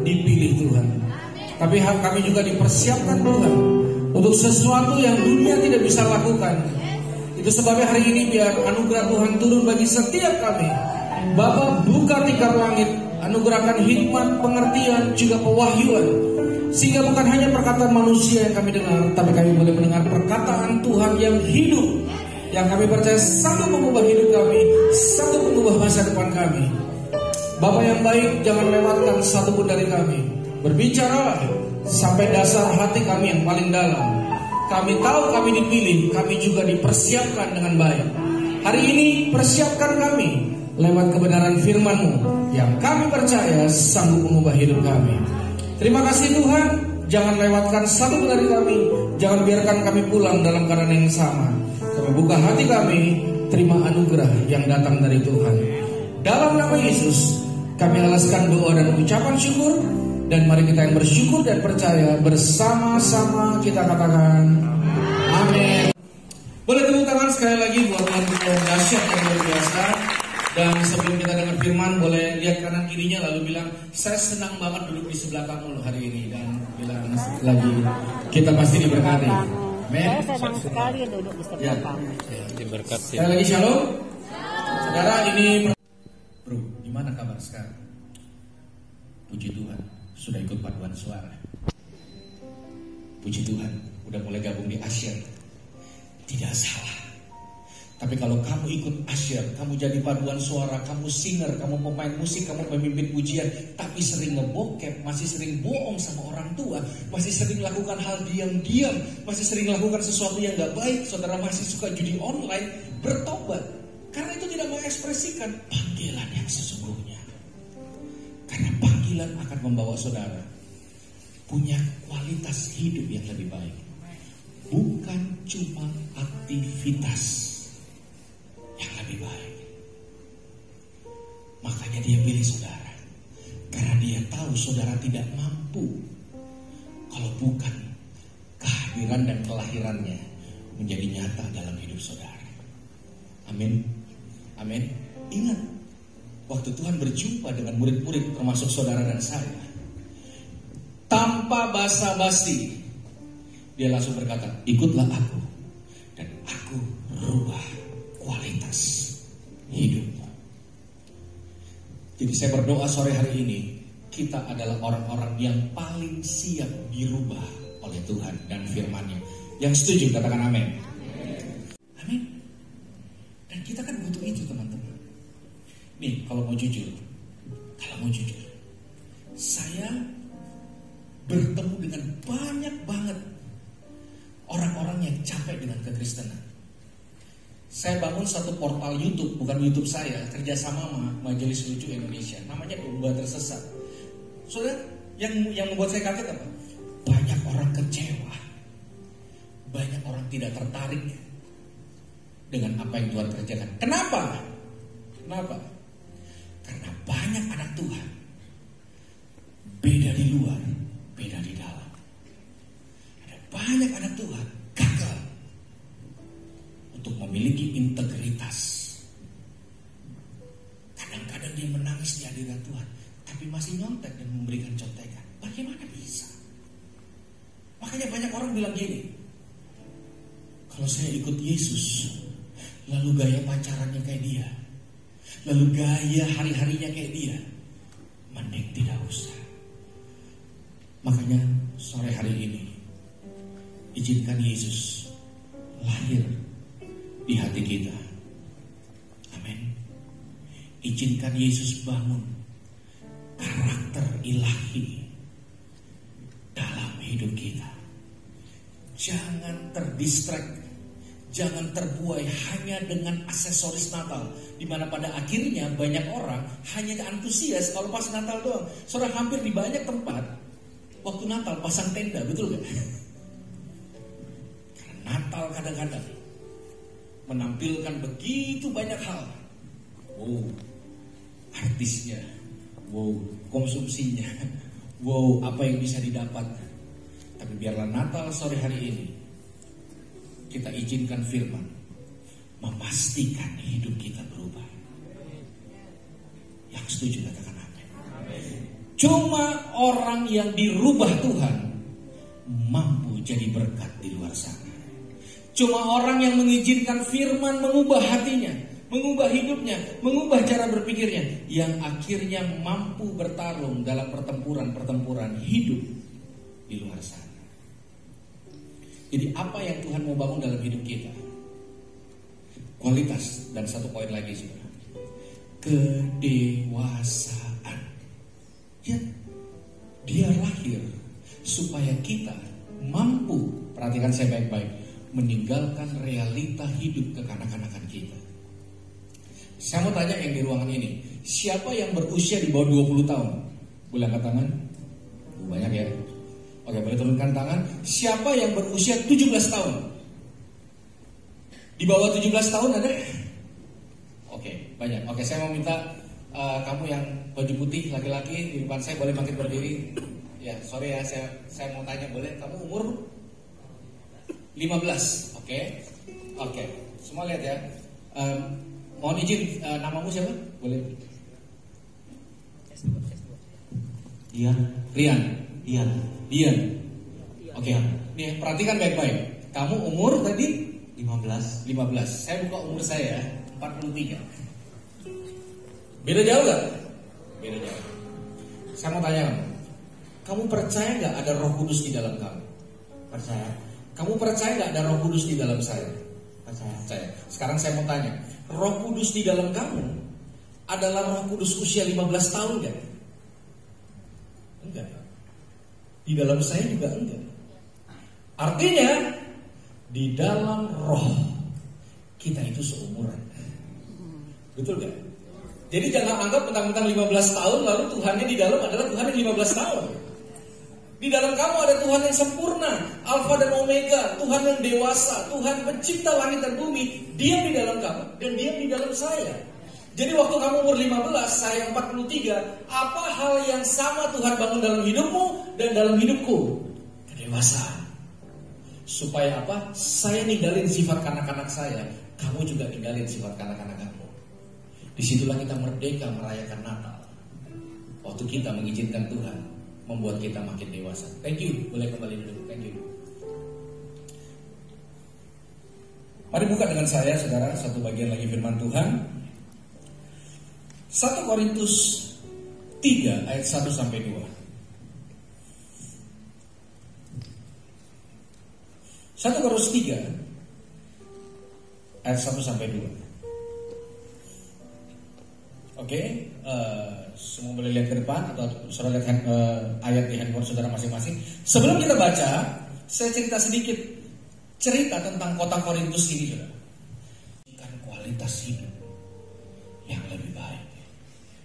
dipilih Tuhan. Tapi kami juga dipersiapkan Tuhan untuk sesuatu yang dunia tidak bisa lakukan. Itu sebabnya hari ini biar anugerah Tuhan turun bagi setiap kami. Bapa, buka tikar langit, anugerahkan hikmat, pengertian, juga pewahyuan, sehingga bukan hanya perkataan manusia yang kami dengar, tapi kami boleh mendengar perkataan Tuhan yang hidup, yang kami percaya sanggup mengubah hidup kami, sanggup mengubah masa depan kami. Bapa yang baik, jangan lewatkan satupun dari kami. Berbicaralah sampai dasar hati kami yang paling dalam. Kami tahu kami dipilih, kami juga dipersiapkan dengan baik. Hari ini persiapkan kami lewat kebenaran firman-Mu yang kami percaya sanggup mengubah hidup kami. Terima kasih Tuhan, jangan lewatkan satu dari kami, jangan biarkan kami pulang dalam keadaan yang sama. Kami buka hati kami, terima anugerah yang datang dari Tuhan. Dalam nama Yesus, kami alaskan doa dan ucapan syukur. Dan mari kita yang bersyukur dan percaya bersama-sama kita katakan amin. Boleh tepuk tangan sekali lagi buat Tuhan yang dahsyat yang luar biasa. Dan sebelum kita dengar firman, boleh lihat kanan kirinya lalu bilang, saya senang banget duduk di sebelah kamu hari ini. Dan bilang lagi, kita pasti diberkati. Amin. Saya senang sekali duduk di sebelah kamu. Ya, diberkati. Sekali lagi shalom. Saudara, ini bro, gimana kabar sekarang? Puji Tuhan, sudah ikut paduan suara. Puji Tuhan, udah mulai gabung di Asyir. Tidak salah. Tapi kalau kamu ikut Asyir, kamu jadi paduan suara, kamu singer, kamu pemain musik, kamu pemimpin pujian, tapi sering ngebokep, masih sering bohong sama orang tua, masih sering lakukan hal diam-diam, masih sering lakukan sesuatu yang gak baik, saudara masih suka judi online, bertobat. Karena itu tidak mengekspresikan panggilan yang sesungguhnya. Karena panggilan akan membawa saudara punya kualitas hidup yang lebih baik. Bukan cuma aktivitas yang lebih baik. Makanya dia pilih saudara, karena dia tahu saudara tidak mampu kalau bukan kehadiran dan kelahirannya menjadi nyata dalam hidup saudara. Amin. Amin. Ingat, waktu Tuhan berjumpa dengan murid-murid termasuk saudara dan saya, tanpa basa-basi dia langsung berkata, ikutlah aku dan aku rubah kualitas hidupmu. Jadi saya berdoa sore hari ini, kita adalah orang-orang yang paling siap dirubah oleh Tuhan dan firman-Nya. Yang setuju katakan amin. Amin. Dan kita kan butuh itu teman-teman. Nih kalau mau jujur, saya bertemu dengan banyak banget orang-orang yang capek dengan kekristenan. Saya bangun satu portal YouTube, bukan YouTube saya, kerjasama sama Majelis Lucu Indonesia. Namanya Domba Tersesat. Saudara, yang membuat saya kaget apa? Banyak orang kecewa, banyak orang tidak tertarik dengan apa yang Tuhan kerjakan. Kenapa? Karena banyak anak Tuhan beda di luar, beda di dalam. Ada banyak anak Tuhan gagal untuk memiliki integritas. Kadang-kadang dia menangis di hadirat Tuhan, tapi masih nyontek dan memberikan contekan. Bagaimana bisa? Makanya banyak orang bilang gini, kalau saya ikut Yesus, lalu gaya pacarannya kayak dia, lalu gaya hari-harinya kayak dia, mending tidak usah. Makanya sore hari ini, izinkan Yesus lahir di hati kita. Amin. Izinkan Yesus bangun karakter ilahi dalam hidup kita. Jangan terdistract, jangan terbuai hanya dengan aksesoris Natal, di mana pada akhirnya banyak orang hanya antusias kalau pas Natal doang. Saudara, hampir di banyak tempat waktu Natal pasang tenda, betul gak? Karena Natal kadang-kadang menampilkan begitu banyak hal. Wow, artisnya, wow, konsumsinya, wow, apa yang bisa didapat. Tapi biarlah Natal sore hari ini kita izinkan firman memastikan hidup kita berubah. Yang setuju katakan amin. Cuma orang yang dirubah Tuhan mampu jadi berkat di luar sana. Cuma orang yang mengizinkan firman mengubah hatinya, mengubah hidupnya, mengubah cara berpikirnya, yang akhirnya mampu bertarung dalam pertempuran hidup di luar sana. Jadi apa yang Tuhan mau bangun dalam hidup kita? Kualitas. Dan satu poin lagi saudara, kedewasaan. Ya, dia lahir supaya kita mampu, perhatikan saya baik-baik, meninggalkan realita hidup kekanak-kanakan kita. Saya mau tanya yang di ruangan ini, siapa yang berusia di bawah 20 tahun? Boleh angkat tangan? Banyak ya. Oke, boleh turunkan tangan. Siapa yang berusia 17 tahun? Di bawah 17 tahun ada? Oke, banyak. Oke, saya mau minta kamu yang baju putih laki-laki di depan saya boleh bangkit berdiri. Ya, sorry ya, saya mau tanya, boleh? Kamu umur 15, oke. Semua lihat ya. Mohon izin, namamu siapa? Boleh? Dian. Oke. Nih, perhatikan baik-baik. Kamu umur tadi 15. Saya buka umur saya 43. Beda jauh gak? Beda jauh. Saya mau tanya kamu percaya gak ada Roh Kudus di dalam kamu? Percaya. Kamu percaya gak ada Roh Kudus di dalam saya? Percaya. Sekarang saya mau tanya, Roh Kudus di dalam kamu adalah Roh Kudus usia 15 tahun gak? Enggak. Di dalam saya juga enggak. Artinya di dalam roh kita itu seumuran. Betul gak? Jadi jangan anggap mentang-mentang 15 tahun lalu Tuhannya di dalam adalah Tuhan yang 15 tahun. Di dalam kamu ada Tuhan yang sempurna, Alfa dan Omega, Tuhan yang dewasa, Tuhan pencipta langit dan bumi. Dia di dalam kamu dan dia di dalam saya. Jadi waktu kamu umur 15, saya 43, apa hal yang sama Tuhan bangun dalam hidupmu dan dalam hidupku? Kedewasaan. Supaya apa? Saya ninggalin sifat kanak-kanak saya, kamu juga ninggalin sifat kanak-kanak kamu. Disitulah kita merdeka merayakan Natal. Waktu kita mengizinkan Tuhan membuat kita makin dewasa. Thank you, boleh kembali dulu. Thank you. Mari buka dengan saya, saudara, satu bagian lagi firman Tuhan. 1 Korintus 3 ayat 1 sampai 2. 1 Korintus 3 ayat 1 sampai 2. Oke, semua boleh lihat ke depan atau saudara lihat ayat di handphone saudara masing-masing. Sebelum kita baca, saya cerita sedikit tentang kota Korintus ini, saudara. Kan kualitas hidup yang lebih baik.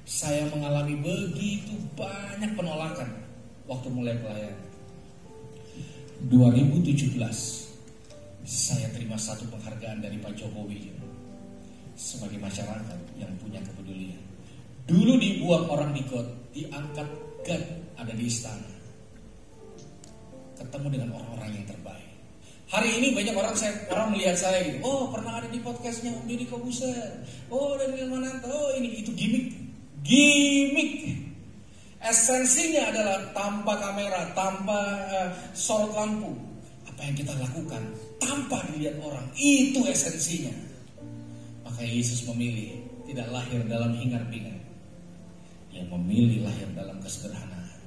Saya mengalami begitu banyak penolakan waktu mulai pelayanan. 2017 saya terima satu penghargaan dari Pak Jokowi sebagai masyarakat yang punya kepedulian. Dulu dibuang orang di got, diangkat God ada di istana. Ketemu dengan orang-orang yang terbaik. Hari ini banyak orang melihat saya gitu. Oh, pernah ada di podcastnya Om Deddy Kobuser. Oh, Daniel Mananta. Oh, ini itu gimmick. Esensinya adalah tanpa kamera, tanpa sorot lampu. Apa yang kita lakukan tanpa dilihat orang, itu esensinya. Maka Yesus memilih tidak lahir dalam hingar-bingar. Dia memilih lahir dalam kesederhanaan.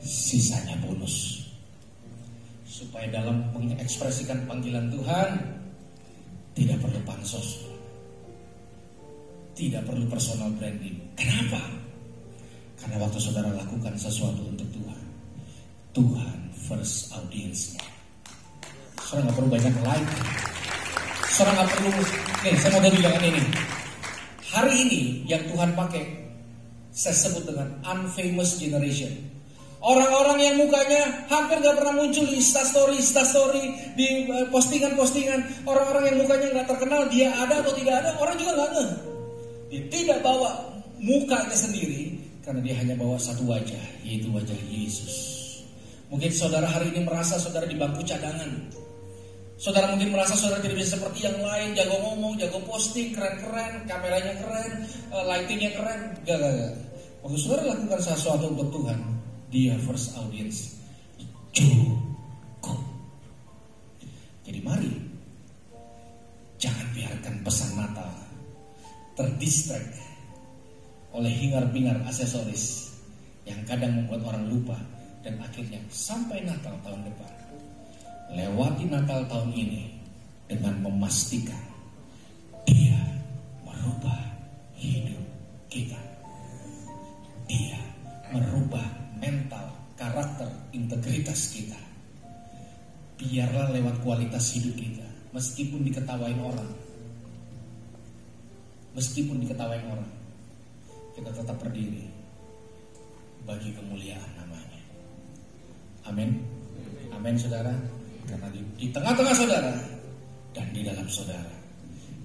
Sisanya bonus. Supaya dalam mengekspresikan panggilan Tuhan tidak perlu pansos, tidak perlu personal branding. Kenapa? Karena waktu saudara lakukan sesuatu untuk Tuhan first audience-nya. Saudara gak perlu banyak like. Saudara gak perlu. Nih, saya mau bilang ini. Hari ini yang Tuhan pakai, saya sebut dengan unfamous generation. Orang-orang yang mukanya hampir gak pernah muncul di instastory, di postingan-postingan. Orang-orang yang mukanya gak terkenal, dia ada atau tidak ada, orang juga gak ngeh. Dia tidak bawa mukanya sendiri, karena dia hanya bawa satu wajah, yaitu wajah Yesus. Mungkin saudara hari ini merasa saudara di bangku cadangan. Saudara mungkin merasa saudara tidak bisa seperti yang lain, jago ngomong, jago posting, keren-keren, kameranya keren, lightingnya keren. Gak. Waktu saudara lakukan sesuatu untuk Tuhan, dia first audience. Cukup. Jadi mari, jangan biarkan pesan Natal terdistract oleh hingar-bingar aksesoris yang kadang membuat orang lupa, dan akhirnya sampai Natal tahun depan, lewati Natal tahun ini dengan memastikan dia merubah hidup kita. Dia merubah mental, karakter, integritas kita. Biarlah lewat kualitas hidup kita, meskipun diketawain orang, kita tetap berdiri bagi kemuliaan namanya. Amin. Amin saudara. Karena di tengah-tengah saudara dan di dalam saudara,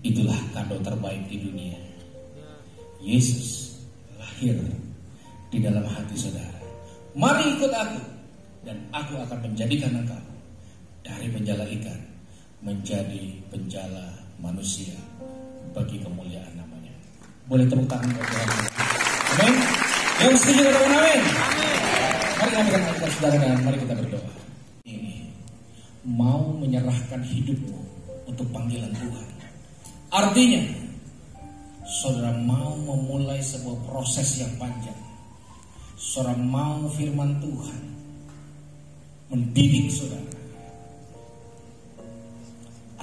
itulah kado terbaik di dunia. Yesus lahir di dalam hati saudara. Mari ikut aku, dan aku akan menjadikan engkau dari penjala ikan menjadi penjala manusia bagi kemuliaan namanya. Boleh tepuk tangan buat Tuhan. Amin. Yang setuju katakan amin. Mari kita angkat saudara dan mari kita berdoa. Ini mau menyerahkan hidupmu untuk panggilan Tuhan. Artinya saudara mau memulai sebuah proses yang panjang. Saudara mau firman Tuhan mendidik saudara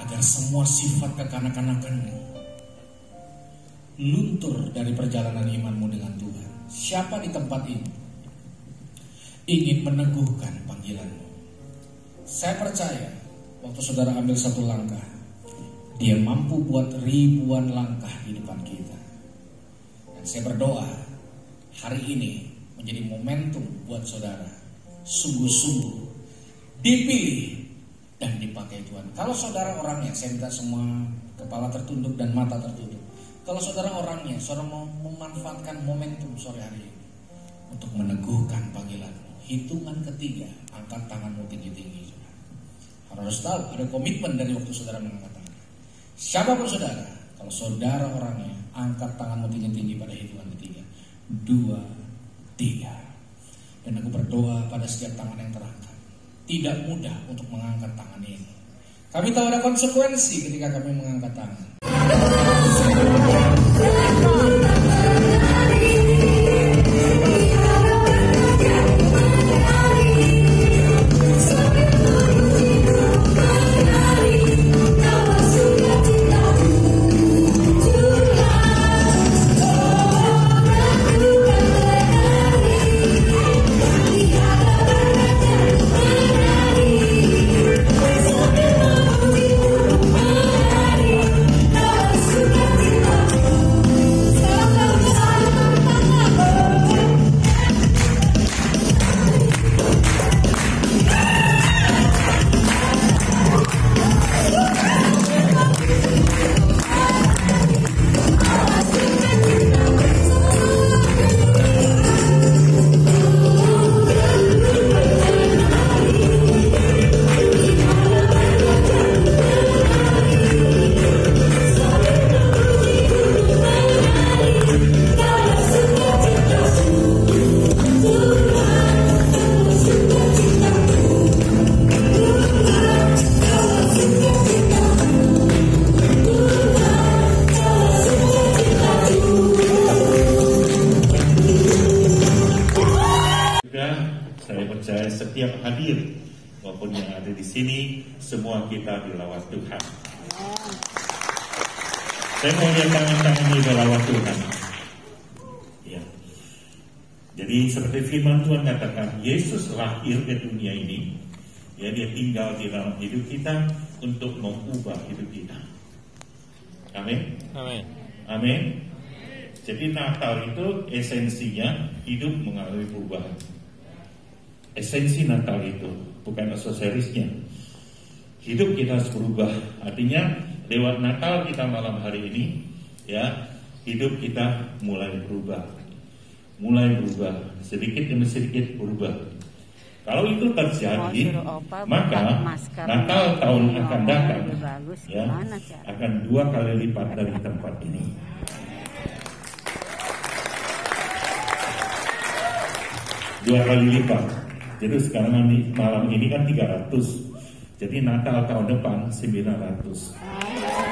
agar semua sifat kekanak-kanakanmu luntur dari perjalanan imanmu dengan Tuhan. Siapa di tempat ini ingin meneguhkan panggilanmu? Saya percaya waktu saudara ambil satu langkah, dia mampu buat ribuan langkah di depan kita. Dan saya berdoa hari ini menjadi momentum buat saudara sungguh-sungguh dipilih dan dipakai Tuhan. Kalau saudara orangnya, saya minta semua kepala tertunduk dan mata tertutup. Kalau saudara orangnya, saudara mau memanfaatkan momentum sore hari ini untuk meneguhkan panggilanmu. Hitungan ketiga, angkat tanganmu tinggi-tinggi. Harus tahu ada komitmen dari waktu saudara mengangkat tangan. Siapapun saudara, kalau saudara orangnya, angkat tanganmu tinggi-tinggi pada hitungan ketiga. 2, 3. Dan aku berdoa pada setiap tangan yang terangkat. Tidak mudah untuk mengangkat tangan ini. Kami tahu ada konsekuensi ketika kami mengangkat tangan. Setiap hadir maupun yang ada di sini, semua kita dilawat Tuhan. Saya mau lihat tangan-tangan ini dilawat Tuhan. Ya. Jadi seperti firman Tuhan katakan, Yesus lahir ke dunia ini, ya, dia tinggal di dalam hidup kita untuk mengubah hidup kita. Amin. Amin. Amin. Jadi Natal itu esensinya hidup mengalami perubahan. Esensi Natal itu bukan aksesorisnya. Hidup kita harus berubah. Artinya lewat Natal kita malam hari ini, ya, hidup kita mulai berubah. Sedikit demi sedikit berubah. Kalau itu terjadi, maka Natal tahun akan datang, ya, akan 2 kali lipat dari tempat ini. 2 kali lipat. Jadi sekarang malam ini kan 300. Jadi Natal tahun depan 900.